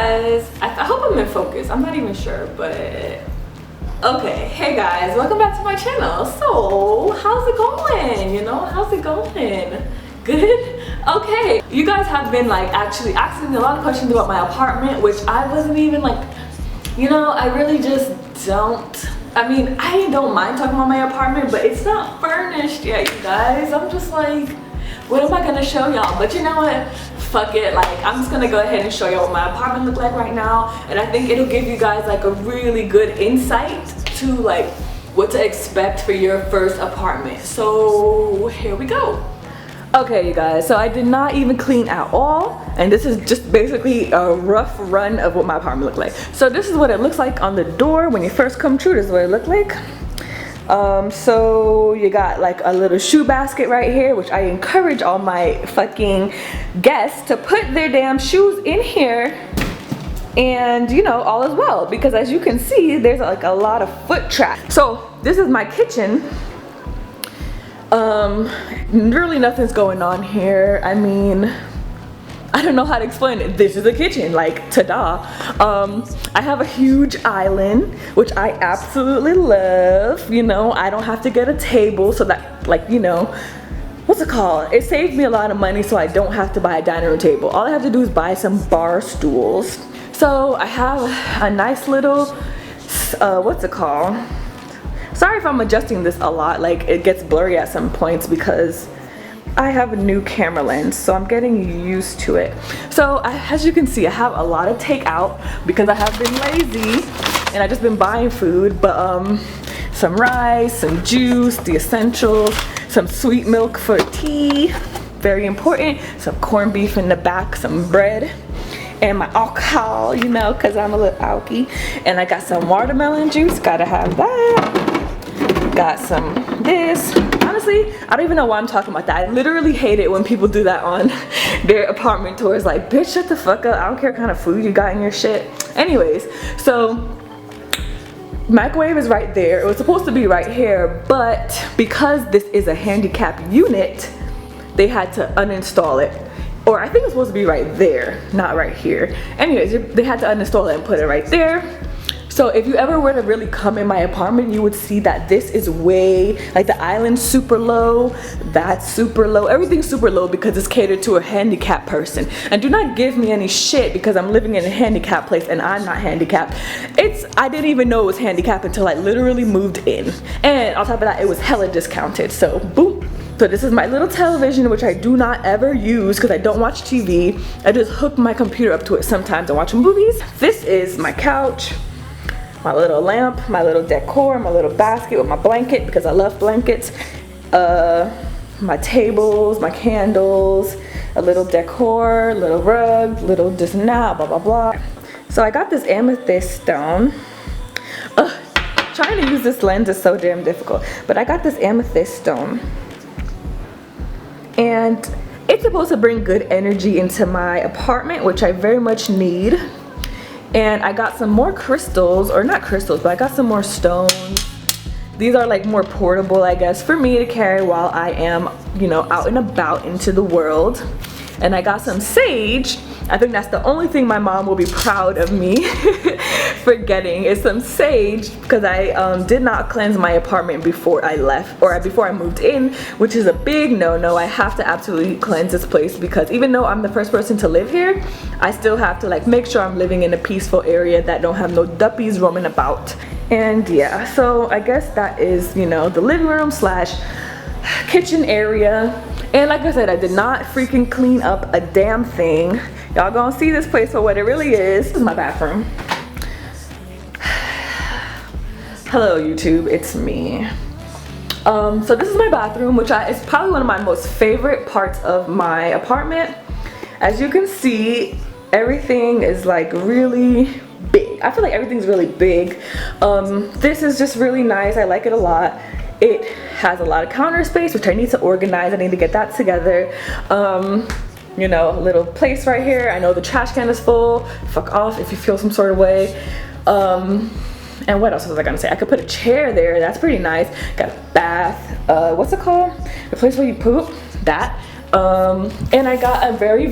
guys, I hope I'm in focus. I'm not even sure, but okay. Hey guys, welcome back to my channel. So how's it going? You know, how's it going? Good? Okay, you guys have been like actually asking me a lot of questions about my apartment, which I wasn't even like, you know, I really just don't. I mean, I don't mind talking about my apartment, but it's not furnished yet, you guys. I'm just like, what am I gonna show y'all? But you know what? Fuck it. Like, I'm just gonna go ahead and show y'all what my apartment look like right now, and I think it'll give you guys like a really good insight to like what to expect for your first apartment. So here we go. Okay, you guys, so I did not even clean at all, and this is just basically a rough run of what my apartment looked like. So this is what it looks like on the door when you first come through. This is what it looked like. So you got like a little shoe basket right here, which I encourage all my fucking guests to put their damn shoes in here, and you know, all is well, because as you can see, there's like a lot of foot traffic. So this is my kitchen. Really nothing's going on here. I mean, I don't know how to explain it. This is a kitchen, like, ta-da. I have a huge island, which I absolutely love. You know, I don't have to get a table, so that, like, you know, what's it called? It saves me a lot of money, so I don't have to buy a dining room table. All I have to do is buy some bar stools. So I have a nice little, what's it called? Sorry if I'm adjusting this a lot, like it gets blurry at some points because I have a new camera lens, so I'm getting used to it. So as you can see, I have a lot of takeout because I have been lazy and I've just been buying food, but some rice, some juice, the essentials, some sweet milk for tea, very important, some corned beef in the back, some bread, and my alcohol, you know, because I'm a little alky, and I got some watermelon juice, gotta have that. Got some this. Honestly, I don't even know why I'm talking about that. I literally hate it when people do that on their apartment tours. Like, bitch, shut the fuck up. I don't care what kind of food you got in your shit. Anyways, so microwave is right there. It was supposed to be right here, but because this is a handicap unit, they had to uninstall it. Or I think it's supposed to be right there, not right here. Anyways, they had to uninstall it and put it right there. So if you ever were to really come in my apartment, you would see that this is way, like the island's super low, that's super low, everything's super low because it's catered to a handicapped person. And do not give me any shit because I'm living in a handicapped place and I'm not handicapped. I didn't even know it was handicapped until I literally moved in. And on top of that, it was hella discounted, so boom. So this is my little television, which I do not ever use because I don't watch TV. I just hook my computer up to it sometimes and watch movies. This is my couch. My little lamp, my little decor, my little basket with my blanket because I love blankets, my tables, my candles, a little decor, little rug, little this and that, blah blah blah. So I got this amethyst stone. Trying to use this lens is so damn difficult, but I got this amethyst stone, and it's supposed to bring good energy into my apartment, which I very much need. And I got some more crystals, or not crystals, but I got some more stones. These are like more portable, I guess, for me to carry while I am, you know, out and about into the world. And I got some sage. I think that's the only thing my mom will be proud of me for getting, is some sage, because I did not cleanse my apartment before I left, or before I moved in, which is a big no-no. I have to absolutely cleanse this place because even though I'm the first person to live here, I still have to like make sure I'm living in a peaceful area that don't have no duppies roaming about. And yeah, so I guess that is, you know, the living room slash kitchen area. And like I said, I did not freaking clean up a damn thing. Y'all gonna see this place for what it really is. This is my bathroom. Hello YouTube, it's me. So this is my bathroom, which is probably one of my most favorite parts of my apartment. As you can see, everything is like really big. I feel like everything's really big. This is just really nice. I like it a lot. It has a lot of counter space, which I need to organize. I need to get that together. You know, a little place right here. I know the trash can is full. Fuck off if you feel some sort of way. And what else was I gonna say? I could put a chair there. That's pretty nice. Got a bath. What's it called? The place where you poop. That. And I got a very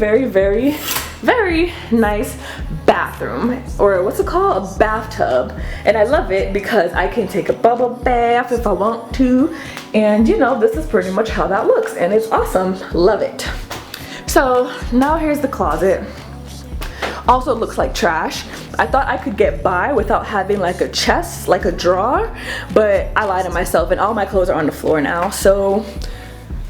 very nice bathroom, or what's it called, a bathtub. And I love it because I can take a bubble bath if I want to, and you know, this is pretty much how that looks, and it's awesome. Love it. So now here's the closet. Also looks like trash. I thought I could get by without having like a chest, like a drawer, but I lied to myself and all my clothes are on the floor now. So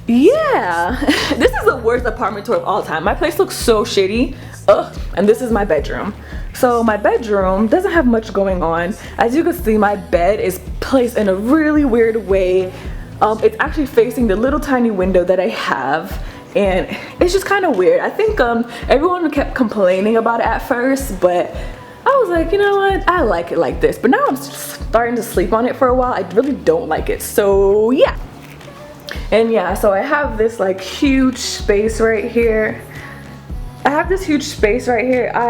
yeah, this is the worst apartment tour of all time. My place looks so shitty. Ugh. And this is my bedroom. So my bedroom doesn't have much going on. As you can see, my bed is placed in a really weird way. It's actually facing the little tiny window that I have, and it's just kind of weird. I think everyone kept complaining about it at first, but I was like, you know what, I like it like this. But now I'm starting to sleep on it for a while. I really don't like it, so yeah. And yeah, so I have this like huge space right here. I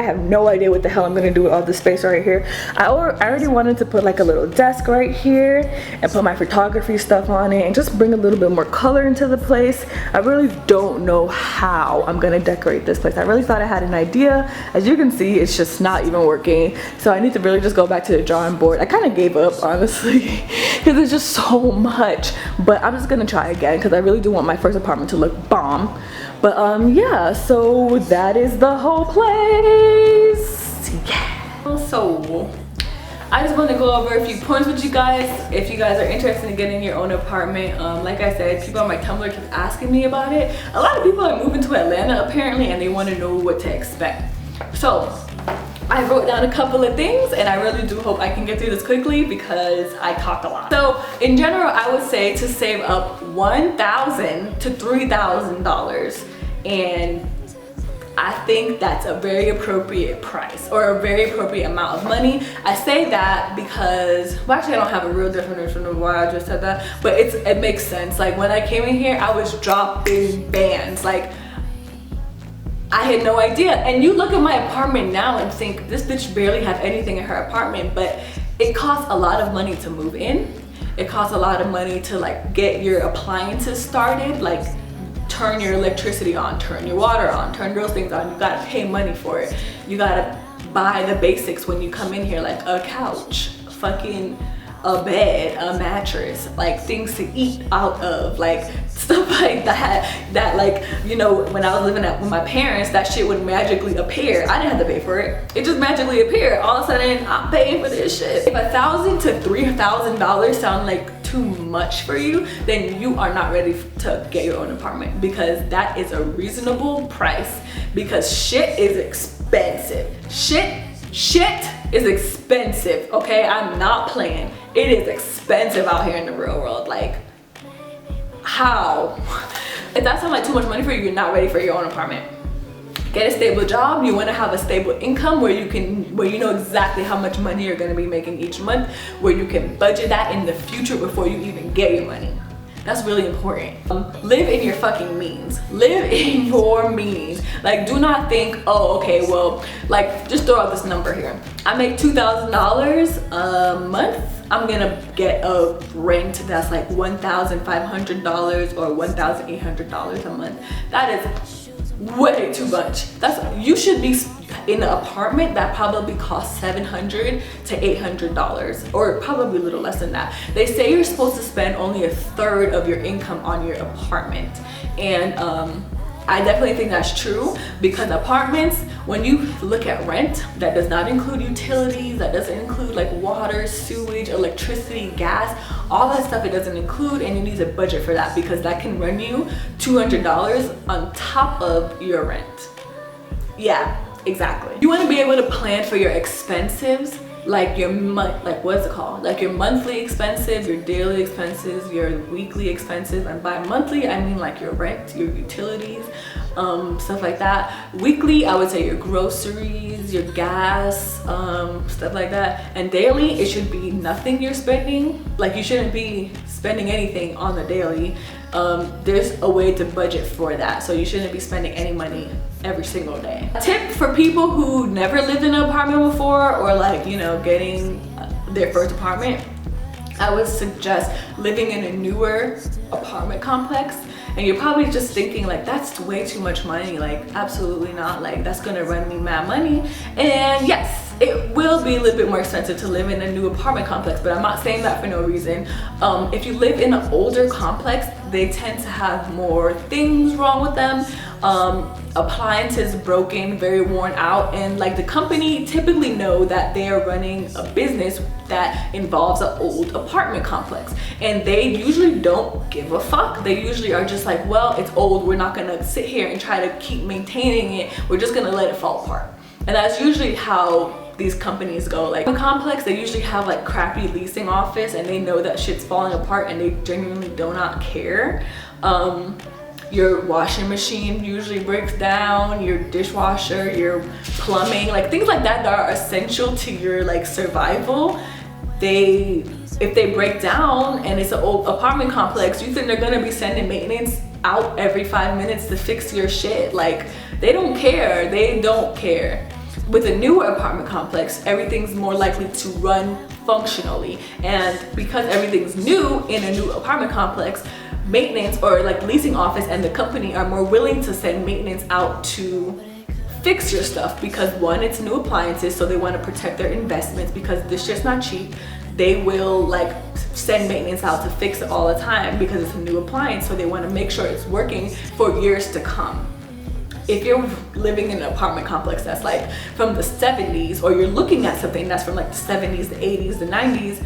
have no idea what the hell I'm gonna do with all this space right here. I already wanted to put like a little desk right here and put my photography stuff on it and just bring a little bit more color into the place. I really don't know how I'm gonna decorate this place. I really thought I had an idea. As you can see, it's just not even working. So I need to really just go back to the drawing board. I kind of gave up, honestly, because it's just so much. But I'm just gonna try again because I really do want my first apartment to look bomb. But yeah, so that is the whole place. Yeah. So I just want to go over a few points with you guys. If you guys are interested in getting your own apartment, like I said, people on my Tumblr keep asking me about it. A lot of people are moving to Atlanta apparently, and they want to know what to expect. So I wrote down a couple of things, and I really do hope I can get through this quickly because I talk a lot. So in general, I would say to save up $1,000 to $3,000, and I think that's a very appropriate price, or a very appropriate amount of money. I say that because, well, actually I don't have a real definition of why I just said that, but it makes sense. Like when I came in here, I was dropping bands. Like I had no idea. And you look at my apartment now and think, this bitch barely have anything in her apartment, but it costs a lot of money to move in. It costs a lot of money to like get your appliances started, like turn your electricity on, turn your water on, turn those things on. You gotta pay money for it. You gotta buy the basics when you come in here, like a couch, fucking a bed, a mattress, like things to eat out of, like stuff like that like, you know, when I was living with my parents, that shit would magically appear. I didn't have to pay for it. It just magically appeared. All of a sudden, I'm paying for this shit. If $1,000 to $3,000 sound like too much for you, then you are not ready to get your own apartment, because that is a reasonable price, because shit is expensive. Shit is expensive, okay? I'm not playing. It is expensive out here in the real world. Like, how? If that sounds like too much money for you, you're not ready for your own apartment. Get a stable job. You want to have a stable income where you know exactly how much money you're going to be making each month, where you can budget that in the future before you even get your money. That's really important. Live in your fucking means. Live in your means. Like, do not think, oh, okay, well, like, just throw out this number here. I make $2,000 a month. I'm gonna get a rent that's like $1,500 or $1,800 a month. That is way too much. You should be in an apartment that probably costs $700 to $800, or probably a little less than that. They say you're supposed to spend only a third of your income on your apartment, and I definitely think that's true, because apartments, when you look at rent, that does not include utilities, that doesn't include like water, sewage, electricity, gas, all that stuff it doesn't include, and you need to budget for that, because that can run you $200 on top of your rent. Yeah, exactly. You want to be able to plan for your expenses, like your what's it called? Like your monthly expenses, your daily expenses, your weekly expenses. And by monthly, I mean like your rent, your utilities, stuff like that. Weekly, I would say your groceries, your gas, stuff like that. And daily, it should be nothing you're spending. Like, you shouldn't be spending anything on the daily. There's a way to budget for that, so you shouldn't be spending any money every single day. A tip for people who never lived in an apartment before, or like, you know, getting their first apartment, I would suggest living in a newer apartment complex, and you're probably just thinking like, that's way too much money. Like, absolutely not. Like, that's gonna run me mad money. And yes, it will be a little bit more expensive to live in a new apartment complex, but I'm not saying that for no reason. If you live in an older complex, they tend to have more things wrong with them, appliances broken, very worn out, and like the company typically know that they are running a business that involves an old apartment complex, and they usually don't give a fuck. They usually are just like, well, it's old, we're not gonna sit here and try to keep maintaining it, we're just gonna let it fall apart. And that's usually how these companies go. Like, in a complex, they usually have like crappy leasing office, and they know that shit's falling apart, and they genuinely do not care. Your washing machine usually breaks down, your dishwasher, your plumbing, like things like that that are essential to your like survival. If they break down and it's an old apartment complex, you think they're gonna be sending maintenance out every 5 minutes to fix your shit? Like, they don't care. They don't care. With a newer apartment complex, everything's more likely to run functionally, and because everything's new in a new apartment complex, maintenance or like leasing office and the company are more willing to send maintenance out to fix your stuff, because one, it's new appliances, so they want to protect their investments, because this shit's not cheap. They will like send maintenance out to fix it all the time because it's a new appliance, so they want to make sure it's working for years to come. If you're living in an apartment complex that's like from the 70s, or you're looking at something that's from like the 70s, the 80s, the 90s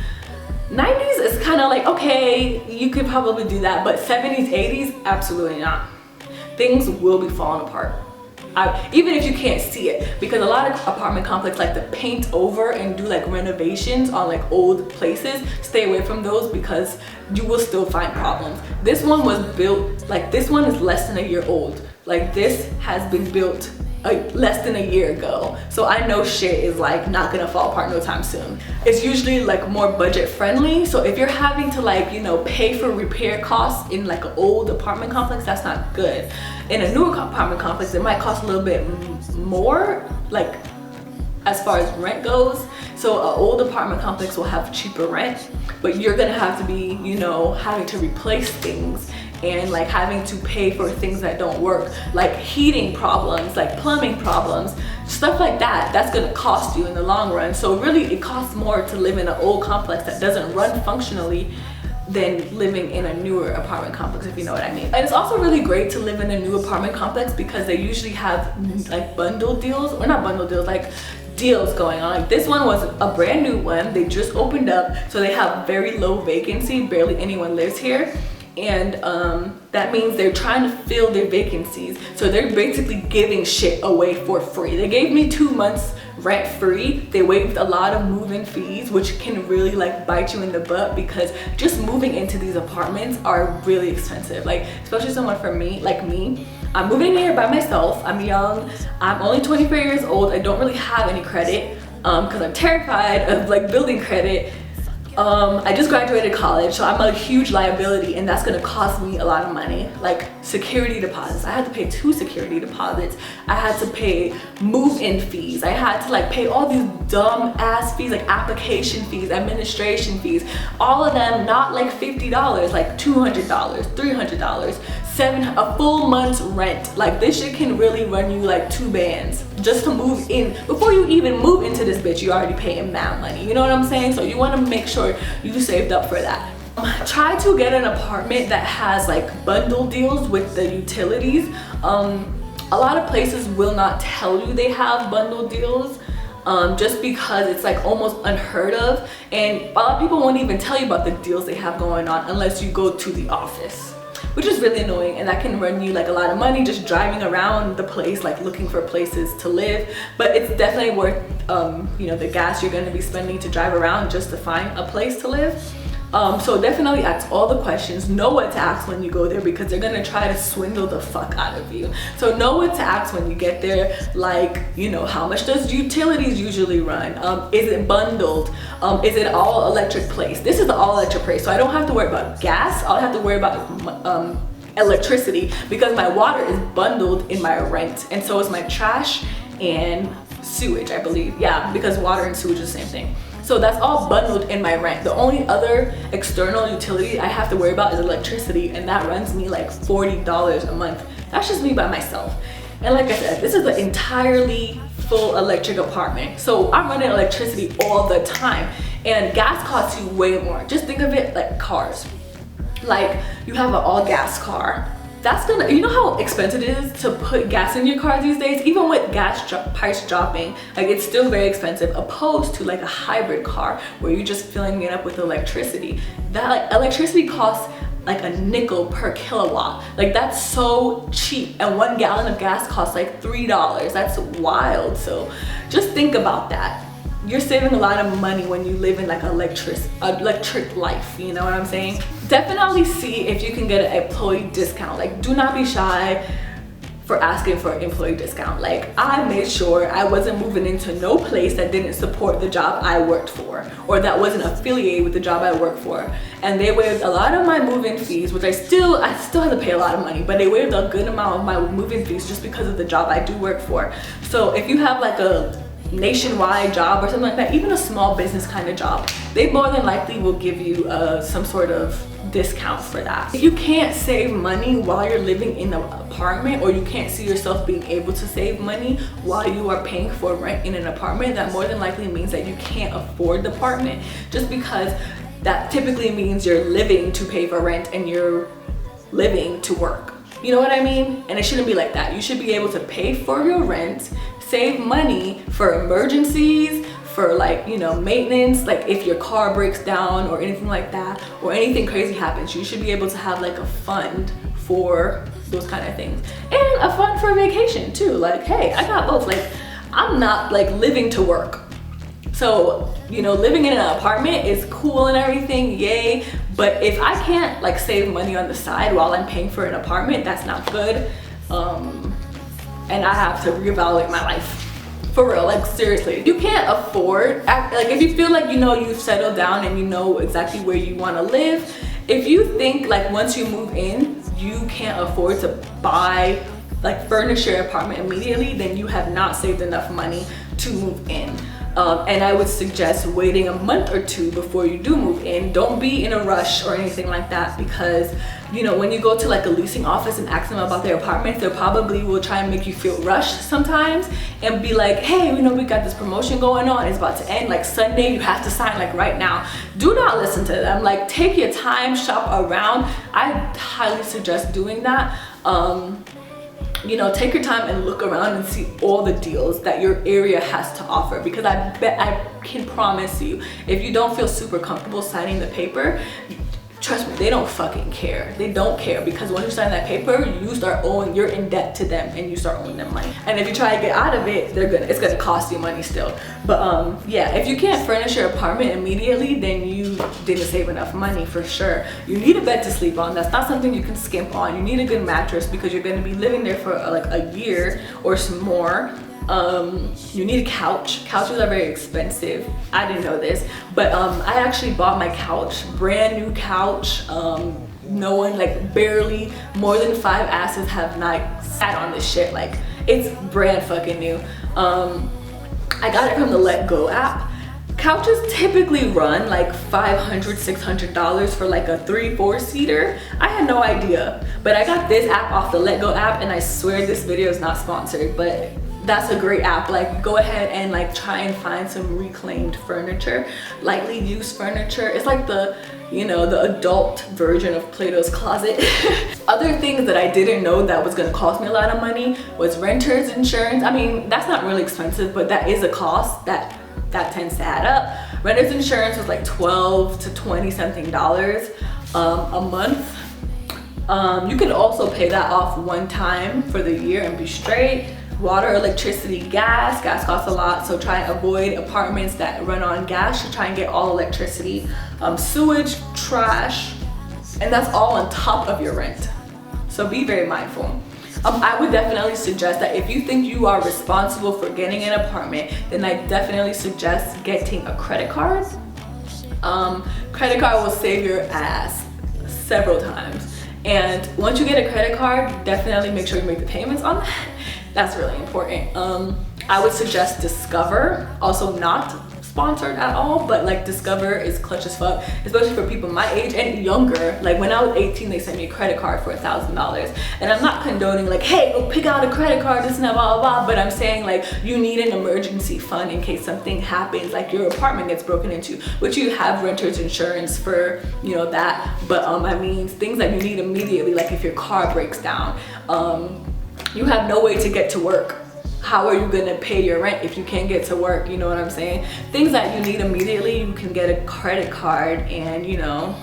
is kind of like, okay, you could probably do that, but 70s, 80s, absolutely not. Things will be falling apart. Even if you can't see it, because a lot of apartment complexes like to paint over and do like renovations on like old places. Stay away from those, because you will still find problems. This one was built, like this one is less than a year old. Like, this has been built less than a year ago, so I know shit is like not gonna fall apart no time soon. It's usually like more budget friendly, so if you're having to like, you know, pay for repair costs in like an old apartment complex, that's not good. In a new apartment complex, it might cost a little bit more, like as far as rent goes. So an old apartment complex will have cheaper rent, but you're gonna have to be, you know, having to replace things and like having to pay for things that don't work, like heating problems, like plumbing problems, stuff like that. That's gonna cost you in the long run. So really, it costs more to live in an old complex that doesn't run functionally than living in a newer apartment complex, if you know what I mean. And it's also really great to live in a new apartment complex because they usually have like bundle deals, or not bundle deals, like deals going on. Like, this one was a brand new one. They just opened up, so they have very low vacancy, barely anyone lives here. And that means they're trying to fill their vacancies, so they're basically giving shit away for free. They gave me 2 months rent free. They waived a lot of move-in fees, which can really like bite you in the butt, because just moving into these apartments are really expensive. Like, especially someone for me, like me, I'm moving here by myself. I'm young, I'm only 24 years old. I don't really have any credit because I'm terrified of like building credit. I just graduated college, so I'm a huge liability, and that's gonna cost me a lot of money. Like security deposits, I had to pay 2 security deposits. I had to pay move-in fees. I had to like pay all these dumb ass fees, like application fees, administration fees, all of them not like $50, like $200, $300, a full month's rent. Like, this shit can really run you like 2 bands just to move in. Before you even move into this bitch, you already paying mad money, you know what I'm saying? So you want to make sure you saved up for that. Try to get an apartment that has like bundle deals with the utilities. A lot of places will not tell you they have bundle deals, just because it's like almost unheard of, and a lot of people won't even tell you about the deals they have going on unless you go to the office, which is really annoying, and that can run you like a lot of money just driving around the place, like looking for places to live. But it's definitely worth you know, the gas you're going to be spending to drive around just to find a place to live. So definitely ask all the questions, know what to ask when you go there, because they're gonna try to swindle the fuck out of you. So know what to ask when you get there, like, you know, how much does utilities usually run? Is it bundled? Is it all electric place? This is the all electric place, so I don't have to worry about gas. All I have to worry about is electricity, because my water is bundled in my rent, and so is my trash and sewage, I believe. Yeah, because water and sewage is the same thing. So that's all bundled in my rent. The only other external utility I have to worry about is electricity, and that runs me like $40 a month. That's just me by myself. And like I said, this is an entirely full electric apartment. So I'm running electricity all the time, and gas costs you way more. Just think of it like cars. Like you have an all gas car. That's gonna, you know how expensive it is to put gas in your car these days? Even with gas price dropping, like it's still very expensive, opposed to like a hybrid car where you're just filling it up with electricity. That like electricity costs like a nickel per kilowatt. Like that's so cheap, and 1 gallon of gas costs like $3. That's wild. So just think about that. You're saving a lot of money when you live in like electric life, you know what I'm saying? Definitely see if you can get an employee discount. Like do not be shy for asking for an employee discount. Like I made sure I wasn't moving into no place that didn't support the job I worked for, or that wasn't affiliated with the job I worked for. And they waived a lot of my move-in fees, which I still have to pay a lot of money, but they waived a good amount of my move-in fees just because of the job I do work for. So if you have like a nationwide job or something like that, even a small business kind of job, they more than likely will give you some sort of discount for that. If you can't save money while you're living in an apartment, or you can't see yourself being able to save money while you are paying for rent in an apartment, that more than likely means that you can't afford the apartment, just because that typically means you're living to pay for rent and you're living to work. You know what I mean? And it shouldn't be like that. You should be able to pay for your rent, save money for emergencies, for like, you know, maintenance, like if your car breaks down or anything like that, or anything crazy happens, you should be able to have like a fund for those kind of things. And a fund for vacation too. Like, hey, I got both. Like, I'm not like living to work. So, you know, living in an apartment is cool and everything, yay. But if I can't like save money on the side while I'm paying for an apartment, that's not good. And I have to reevaluate my life. For real, like seriously. You can't afford, like if you feel like, you know, you've settled down and you know exactly where you want to live, if you think like once you move in, you can't afford to buy, like furnish your apartment immediately, then you have not saved enough money to move in. And I would suggest waiting a month or two before you do move in. Don't be in a rush or anything like that, because you know, when you go to like a leasing office and ask them about their apartments, they probably will try and make you feel rushed sometimes and be like, hey, you know, we got this promotion going on, it's about to end, like Sunday, you have to sign like right now. Do not listen to them. Like take your time, shop around. I highly suggest doing that. You know, take your time and look around and see all the deals that your area has to offer, because I can promise you, if you don't feel super comfortable signing the paper, trust me, they don't fucking care. They don't care, because once you sign that paper, you're in debt to them and you start owing them money. And if you try to get out of it, it's gonna cost you money still. But yeah, if you can't furnish your apartment immediately, then you didn't save enough money for sure. You need a bed to sleep on. That's not something you can skimp on. You need a good mattress, because you're gonna be living there for like a year or some more. You need a couch. Couches are very expensive. I didn't know this, but I actually bought my couch, brand new couch. No one, like barely more than 5 asses have not sat on this shit. Like it's brand fucking new. I got it from the Let Go app. Couches typically run like $500, $600 for like a 3-4 seater. I had no idea, but I got this app off the Let Go app, and I swear this video is not sponsored, but that's a great app. Like go ahead and like try and find some reclaimed furniture, lightly used furniture. It's like the, you know, the adult version of Plato's Closet. Other things that I didn't know that was gonna cost me a lot of money was renter's insurance. I mean, that's not really expensive, but that is a cost that tends to add up. Renter's insurance was like $12 to $20 something a month. You can also pay that off one time for the year and be straight. Water, electricity, gas costs a lot, so try and avoid apartments that run on gas to try and get all electricity. Sewage, trash, and that's all on top of your rent, so be very mindful. I would definitely suggest that if you think you are responsible for getting an apartment, then I definitely suggest getting a credit card. Credit card will save your ass several times, and once you get a credit card, definitely make sure you make the payments on that. That's really important. I would suggest Discover, also not sponsored at all, but like Discover is clutch as fuck, especially for people my age and younger. Like when I was 18, they sent me a credit card for $1,000, and I'm not condoning like, hey, go pick out a credit card, this and that, blah, blah, blah, but I'm saying like you need an emergency fund in case something happens, like your apartment gets broken into, which you have renter's insurance for, you know, that, but I mean things that you need immediately, like if your car breaks down, you have no way to get to work. How are you gonna pay your rent if you can't get to work? You know what I'm saying? Things that you need immediately, you can get a credit card and, you know,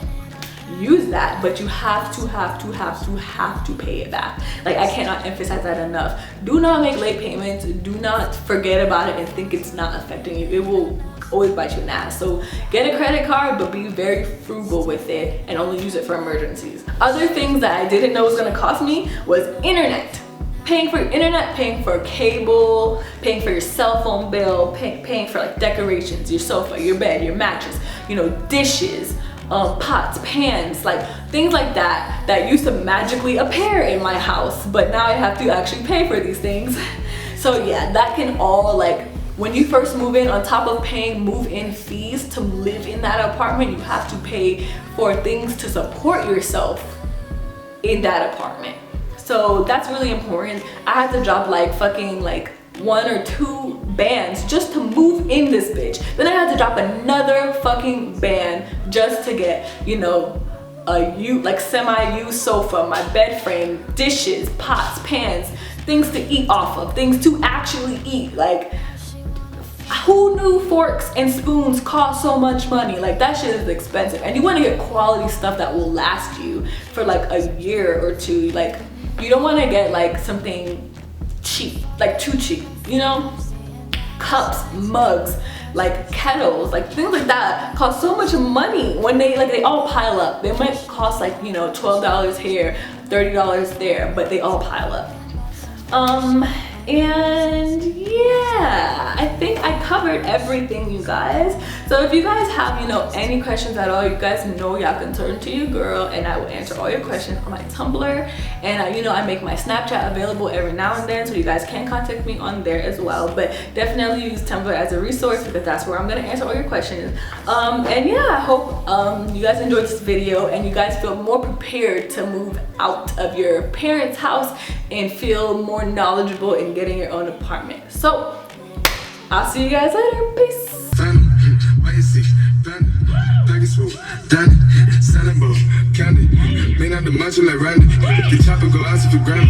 use that, but you have to pay it back. Like, I cannot emphasize that enough. Do not make late payments. Do not forget about it and think it's not affecting you. It will always bite you in the ass. So get a credit card, but be very frugal with it and only use it for emergencies. Other things that I didn't know was gonna cost me was internet. Paying for internet, paying for cable, paying for your cell phone bill, paying for like decorations, your sofa, your bed, your mattress, you know, dishes, pots, pans, like things like that that used to magically appear in my house, but now I have to actually pay for these things. So yeah, that can all, like, when you first move in, on top of paying move-in fees to live in that apartment, you have to pay for things to support yourself in that apartment. So that's really important. I had to drop like fucking like 1 or 2 bands just to move in this bitch. Then I had to drop another fucking band just to get, you know, like semi-used sofa, my bed frame, dishes, pots, pans, things to eat off of, things to actually eat. Like, who knew forks and spoons cost so much money? Like, that shit is expensive. And you want to get quality stuff that will last you for like a year or 2. Like, you don't want to get like something cheap, like too cheap, you know? Cups, mugs, like kettles, like things like that cost so much money when they all pile up. They might cost like, you know, $12 here, $30 there, but they all pile up. And yeah, I think I covered everything, you guys. So if you guys have, you know, any questions at all, you guys know y'all can turn to your girl and I will answer all your questions on my Tumblr. And you know, I make my Snapchat available every now and then, so you guys can contact me on there as well. But definitely use Tumblr as a resource because that's where I'm gonna answer all your questions. And yeah, I hope you guys enjoyed this video and you guys feel more prepared to move out of your parents' house and feel more knowledgeable in getting your own apartment. So I'll see you guys later. Peace. Candy, may not the much like Randy. The chopper go out if you grab